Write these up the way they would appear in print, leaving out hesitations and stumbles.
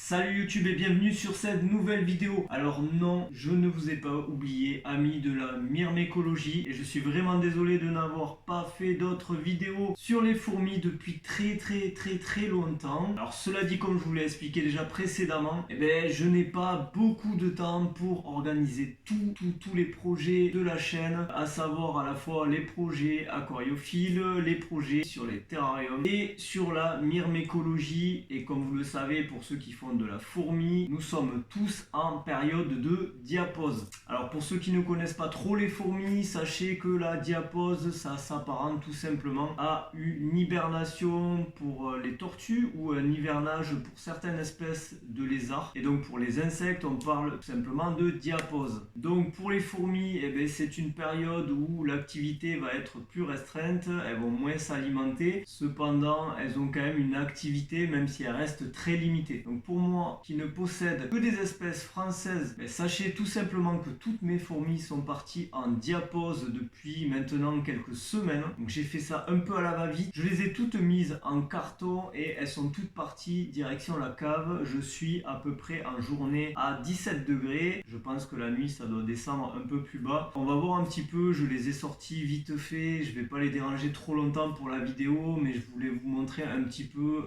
Salut YouTube et bienvenue sur cette nouvelle vidéo. Alors non, je ne vous ai pas oublié, amis de la myrmécologie, et je suis vraiment désolé de n'avoir pas fait d'autres vidéos sur les fourmis depuis très longtemps. Alors cela dit, comme je vous l'ai expliqué déjà précédemment, je n'ai pas beaucoup de temps pour organiser tous les projets de la chaîne, à savoir à la fois les projets aquariophiles, les projets sur les terrariums et sur la myrmécologie. Et comme vous le savez, pour ceux qui font de la fourmi, nous sommes tous en période de diapause. Alors pour ceux qui ne connaissent pas trop les fourmis, sachez que la diapause, ça s'apparente tout simplement à une hibernation pour les tortues ou un hivernage pour certaines espèces de lézards. Et donc pour les insectes, on parle tout simplement de diapause. Donc pour les fourmis, c'est une période où l'activité va être plus restreinte, elles vont moins s'alimenter. Cependant, elles ont quand même une activité, même si elle reste très limitée. Donc pour moi, qui ne possède que des espèces françaises, sachez tout simplement que toutes mes fourmis sont parties en diapause depuis maintenant quelques semaines. Donc j'ai fait ça un peu à la va-vite. Je les ai toutes mises en carton et elles sont toutes parties direction la cave. Je suis à peu près en journée à 17 degrés. Je pense que la nuit, ça doit descendre un peu plus bas. On va voir un petit peu. Je les ai sorties vite fait. Je vais pas les déranger trop longtemps pour la vidéo, mais je voulais vous montrer un petit peu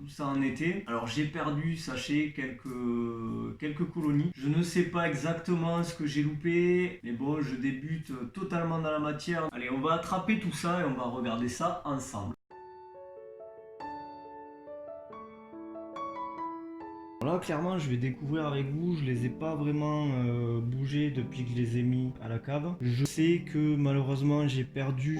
où ça en était. Alors j'ai perdu, sachez, quelques colonies. Je ne sais pas exactement ce que j'ai loupé, mais bon, je débute totalement dans la matière. Allez, on va attraper tout ça et on va regarder ça ensemble. Là, clairement, je vais découvrir avec vous. Je les ai pas vraiment bougés depuis que je les ai mis à la cave. Je sais que malheureusement, j'ai perdu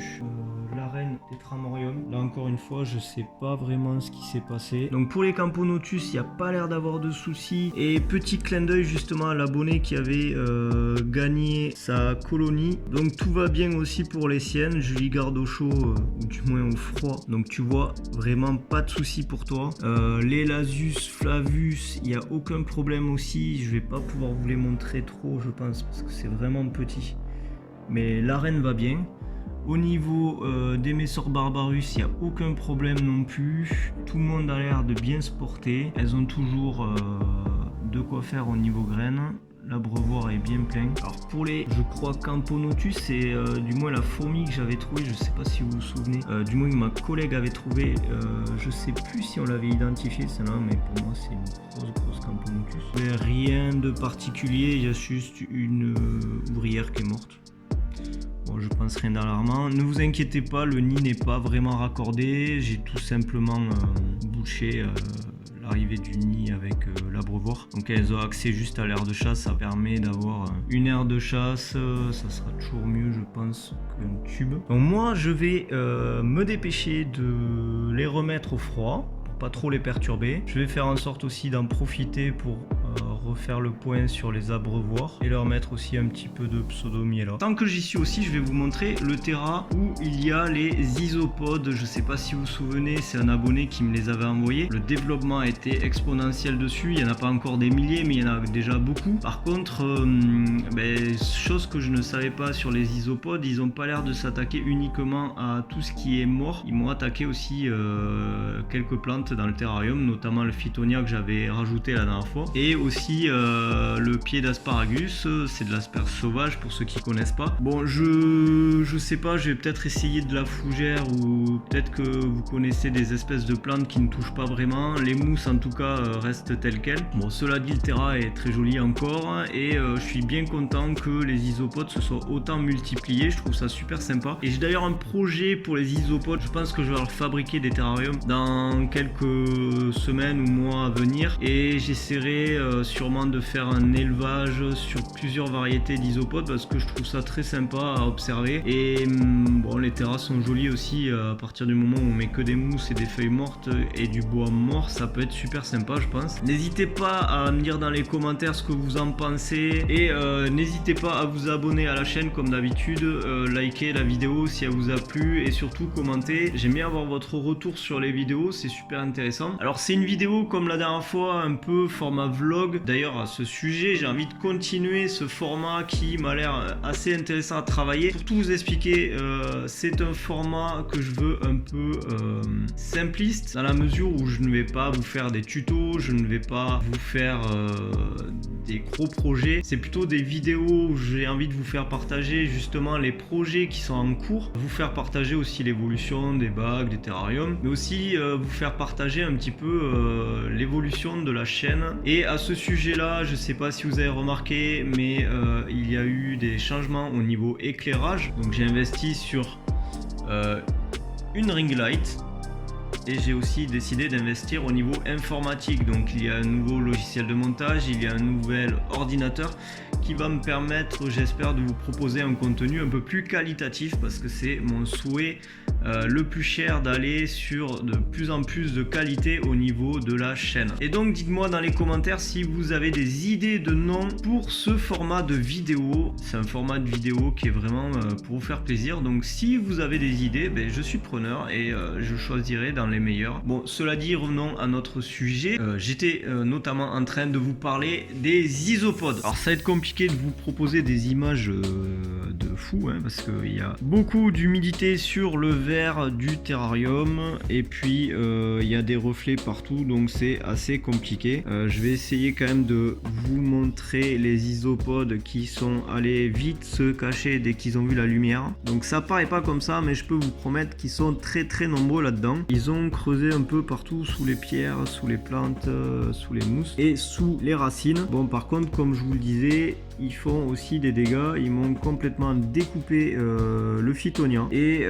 l'arène Tetramorium. Là, encore une fois, je sais pas vraiment ce qui s'est passé. Donc, pour les Camponotus, il n'y a pas l'air d'avoir de soucis. Et petit clin d'œil justement à l'abonné qui avait gagné sa colonie. Donc, tout va bien aussi pour les siennes. Je lui garde au chaud, ou du moins au froid. Donc, tu vois, vraiment pas de soucis pour toi. Les Lasus Flavus, il n'y a aucun problème aussi. Je vais pas pouvoir vous les montrer trop, je pense, parce que c'est vraiment petit. Mais l'arène va bien. Au niveau des Messor Barbarus, il n'y a aucun problème non plus. Tout le monde a l'air de bien se porter. Elles ont toujours de quoi faire au niveau graines. L'abreuvoir est bien plein. Alors pour les, je crois, Camponotus, c'est du moins la fourmi que j'avais trouvée. Je sais pas si vous vous souvenez. Du moins que ma collègue avait trouvé. Je sais plus si on l'avait identifié celle-là, mais pour moi c'est une grosse Camponotus. Mais rien de particulier. Il y a juste une ouvrière qui est morte. Bon, je pense rien d'alarmant. Ne vous inquiétez pas, le nid n'est pas vraiment raccordé. J'ai tout simplement bouché l'arrivée du nid avec l'abreuvoir. Donc elles ont accès juste à l'aire de chasse. Ça permet d'avoir une aire de chasse. Ça sera toujours mieux, je pense, qu'un tube. Donc moi, je vais me dépêcher de les remettre au froid, pour pas trop les perturber. Je vais faire en sorte aussi d'en profiter pour refaire le point sur les abreuvoirs et leur mettre aussi un petit peu de pseudomiella. Tant que j'y suis aussi, je vais vous montrer le terra où il y a les isopodes. Je sais pas si vous vous souvenez, c'est un abonné qui me les avait envoyés. Le développement a été exponentiel dessus. Il n'y en a pas encore des milliers, mais il y en a déjà beaucoup. Par contre, chose que je ne savais pas sur les isopodes, ils n'ont pas l'air de s'attaquer uniquement à tout ce qui est mort. Ils m'ont attaqué aussi quelques plantes dans le terrarium, notamment le Phytonia que j'avais rajouté la dernière fois, et aussi le pied d'asparagus. C'est de l'asperge sauvage pour ceux qui connaissent pas. Bon, je sais pas, je vais peut-être essayer de la fougère, ou peut-être que vous connaissez des espèces de plantes qui ne touchent pas vraiment. Les mousses en tout cas restent telles quelles. Bon, cela dit, le terra est très joli encore, et je suis bien content que les isopodes se soient autant multipliés. Je trouve ça super sympa, et j'ai d'ailleurs un projet pour les isopodes. Je pense que je vais leur fabriquer des terrariums dans quelques semaines ou mois à venir, et j'essaierai sûrement de faire un élevage sur plusieurs variétés d'isopodes, parce que je trouve ça très sympa à observer. Et bon, les terrasses sont jolies aussi. À partir du moment où on met que des mousses et des feuilles mortes et du bois mort, ça peut être super sympa, je pense. N'hésitez pas à me dire dans les commentaires ce que vous en pensez, et n'hésitez pas à vous abonner à la chaîne comme d'habitude, liker la vidéo si elle vous a plu, et surtout commenter. J'aime bien avoir votre retour sur les vidéos, c'est super intéressant. Alors c'est une vidéo comme la dernière fois, un peu format vlog, vlog. D'ailleurs à ce sujet j'ai envie de continuer ce format qui m'a l'air assez intéressant à travailler. Pour tout vous expliquer, c'est un format que je veux un peu simpliste, dans la mesure où je ne vais pas vous faire des tutos, je ne vais pas vous faire des gros projets. C'est plutôt des vidéos où j'ai envie de vous faire partager justement les projets qui sont en cours, vous faire partager aussi l'évolution des bacs, des terrariums, mais aussi vous faire partager un petit peu l'évolution de la chaîne. Et à ce sujet là, je sais pas si vous avez remarqué, mais il y a eu des changements au niveau éclairage. Donc j'ai investi sur une ring light et j'ai aussi décidé d'investir au niveau informatique. Donc il y a un nouveau logiciel de montage, il y a un nouvel ordinateur qui va me permettre, j'espère, de vous proposer un contenu un peu plus qualitatif, parce que c'est mon souhait le plus cher, d'aller sur de plus en plus de qualité au niveau de la chaîne. Et donc dites-moi dans les commentaires si vous avez des idées de noms pour ce format de vidéo. C'est un format de vidéo qui est vraiment pour vous faire plaisir, donc si vous avez des idées, je suis preneur et je choisirai dans les meilleurs. Bon, cela dit, revenons à notre sujet. J'étais notamment en train de vous parler des isopods. Alors ça va être compliqué de vous proposer des images de fou, parce qu'il y a beaucoup d'humidité sur le verre du terrarium, et puis il y a des reflets partout, donc c'est assez compliqué. Je vais essayer quand même de vous montrer les isopods qui sont allés vite se cacher dès qu'ils ont vu la lumière. Donc ça paraît pas comme ça, mais je peux vous promettre qu'ils sont très très nombreux là-dedans. Ils ont creusé un peu partout, sous les pierres, sous les plantes, sous les mousses et sous les racines. Bon, par contre, comme je vous le disais, ils font aussi des dégâts. Ils m'ont complètement découpé le phytonia, et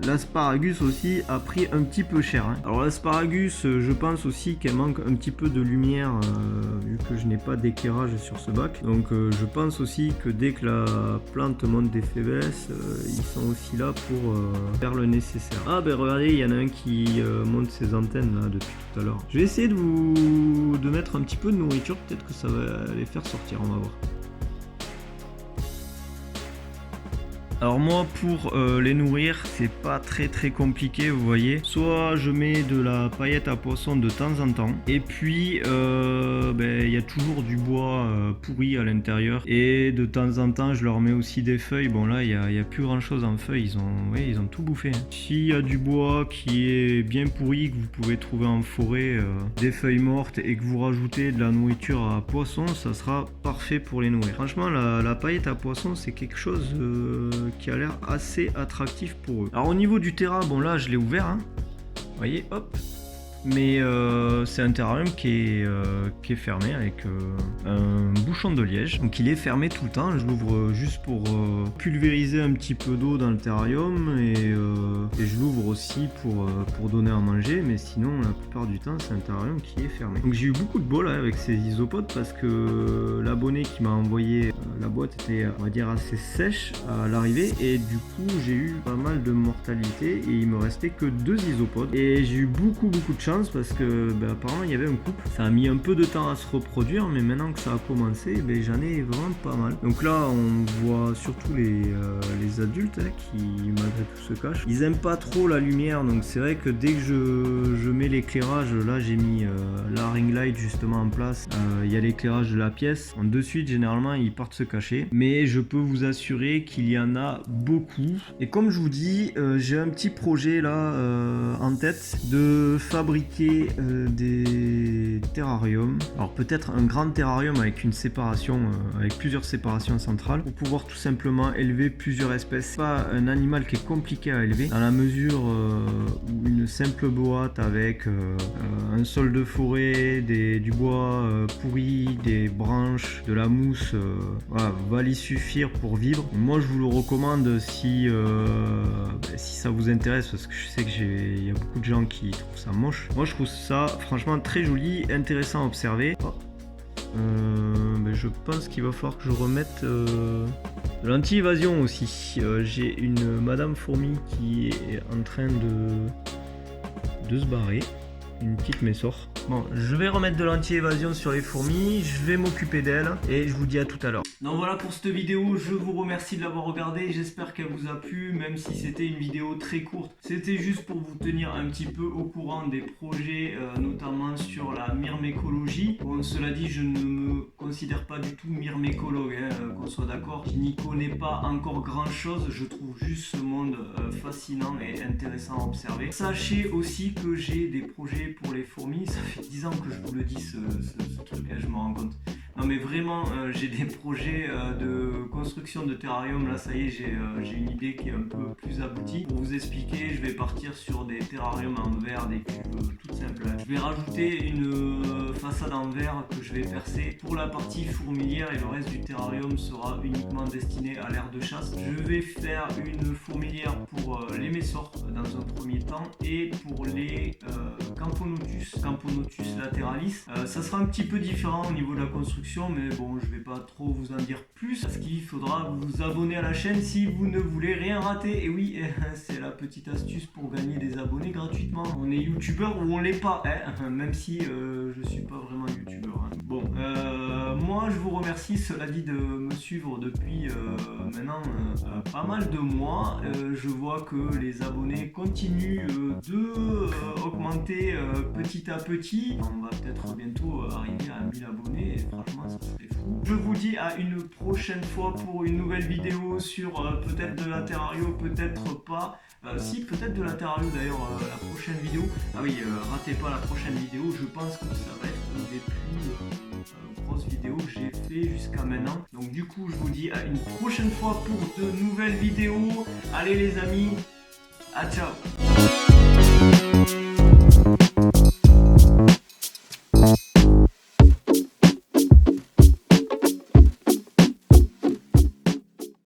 l'asparagus aussi a pris un petit peu cher. Alors l'asparagus, je pense aussi qu'elle manque un petit peu de lumière, vu que je n'ai pas d'éclairage sur ce bac. Donc je pense aussi que dès que la plante monte des faiblesses, ils sont aussi là pour faire le nécessaire. Ah regardez, il y en a un qui monte ses antennes là depuis tout à l'heure. Je vais essayer de mettre un petit peu de nourriture, peut-être que ça va les faire sortir, on va voir. Alors moi, pour les nourrir, c'est pas très compliqué, vous voyez. Soit je mets de la paillette à poisson de temps en temps, et puis il y a toujours du bois pourri à l'intérieur, et de temps en temps je leur mets aussi des feuilles. Bon là il y a plus grand chose en feuilles, ils ont tout bouffé. S'il y a du bois qui est bien pourri, que vous pouvez trouver en forêt, des feuilles mortes, et que vous rajoutez de la nourriture à poisson, ça sera parfait pour les nourrir. Franchement, la paillette à poisson, c'est quelque chose qui a l'air assez attractif pour eux. Alors au niveau du terra, bon là je l'ai ouvert, vous voyez, hop, mais c'est un terrarium qui est fermé avec un bouchon de liège, donc il est fermé tout le temps. Je l'ouvre juste pour pulvériser un petit peu d'eau dans le terrarium, et je l'ouvre aussi pour donner à manger, mais sinon la plupart du temps c'est un terrarium qui est fermé. Donc j'ai eu beaucoup de bol avec ces isopods, parce que l'abonné qui m'a envoyé la boîte était, on va dire, assez sèche à l'arrivée, et du coup j'ai eu pas mal de mortalité, et il me restait que 2 isopods, et j'ai eu beaucoup de chance, parce que apparemment il y avait un couple. Ça a mis un peu de temps à se reproduire, mais maintenant que ça a commencé, j'en ai vraiment pas mal. Donc là on voit surtout les adultes qui malgré tout se cachent. Ils aiment pas trop la lumière, donc c'est vrai que dès que je mets l'éclairage, là j'ai mis la ring light justement en place, il y a l'éclairage de la pièce. De suite généralement ils partent se cacher, mais je peux vous assurer qu'il y en a beaucoup. Et comme je vous dis, j'ai un petit projet là en tête de fabriquer des terrariums. Alors peut-être un grand terrarium avec une séparation, avec plusieurs séparations centrales, pour pouvoir tout simplement élever plusieurs espèces. C'est pas un animal qui est compliqué à élever, dans la mesure où une simple boîte avec un sol de forêt, du bois pourri, des branches, de la mousse, voilà, va lui suffire pour vivre. Moi je vous le recommande si ça vous intéresse, parce que je sais qu'il y a beaucoup de gens qui trouvent ça moche. Moi je trouve ça franchement très joli, intéressant à observer. Je pense qu'il va falloir que je remette de l'anti-évasion aussi. J'ai une madame fourmi qui est en train de se barrer, une petite messore. Bon, je vais remettre de l'anti-évasion sur les fourmis, je vais m'occuper d'elles et je vous dis à tout à l'heure. Donc voilà pour cette vidéo, je vous remercie de l'avoir regardée, j'espère qu'elle vous a plu, même si c'était une vidéo très courte. C'était juste pour vous tenir un petit peu au courant des projets, notamment sur la myrmécologie. Bon, cela dit, je ne me considère pas du tout myrmécologue, qu'on soit d'accord. Je n'y connais pas encore grand chose, je trouve juste ce monde fascinant et intéressant à observer. Sachez aussi que j'ai des projets pour les fourmis, ça fait 10 ans que je vous le dis ce truc, je me rends compte. Non mais vraiment, j'ai des projets de construction de terrarium, là ça y est, j'ai une idée qui est un peu plus aboutie. Pour vous expliquer, je vais partir sur des terrariums en verre, des cubes toutes simples. Je vais rajouter une façade en verre que je vais percer pour la partie fourmilière et le reste du terrarium sera uniquement destiné à l'aire de chasse. Je vais faire une fourmilière pour les messors dans un premier temps et pour les Camponotus lateralis. Ça sera un petit peu différent au niveau de la construction, mais bon, je vais pas trop vous en dire plus parce qu'il faudra vous abonner à la chaîne si vous ne voulez rien rater. Et oui, c'est la petite astuce pour gagner des abonnés gratuitement. On est youtubeur ou on l'est pas, même si je suis pas vraiment youtubeur. Bon, moi je vous remercie, cela dit, de me suivre depuis maintenant pas mal de mois. Je vois que les abonnés continuent d'augmenter petit à petit. On va peut-être bientôt arriver à 1000 abonnés et franchement ça serait fou. Je vous dis à une prochaine fois pour une nouvelle vidéo sur peut-être de la terrario, peut-être pas. Si, peut-être de la terrario d'ailleurs, la prochaine vidéo. Ah oui, ratez pas la prochaine vidéo, je pense que ça va être une des plus grosses vidéos que j'ai fait jusqu'à maintenant. Donc du coup, je vous dis à une prochaine fois pour de nouvelles vidéos. Allez les amis, à ciao.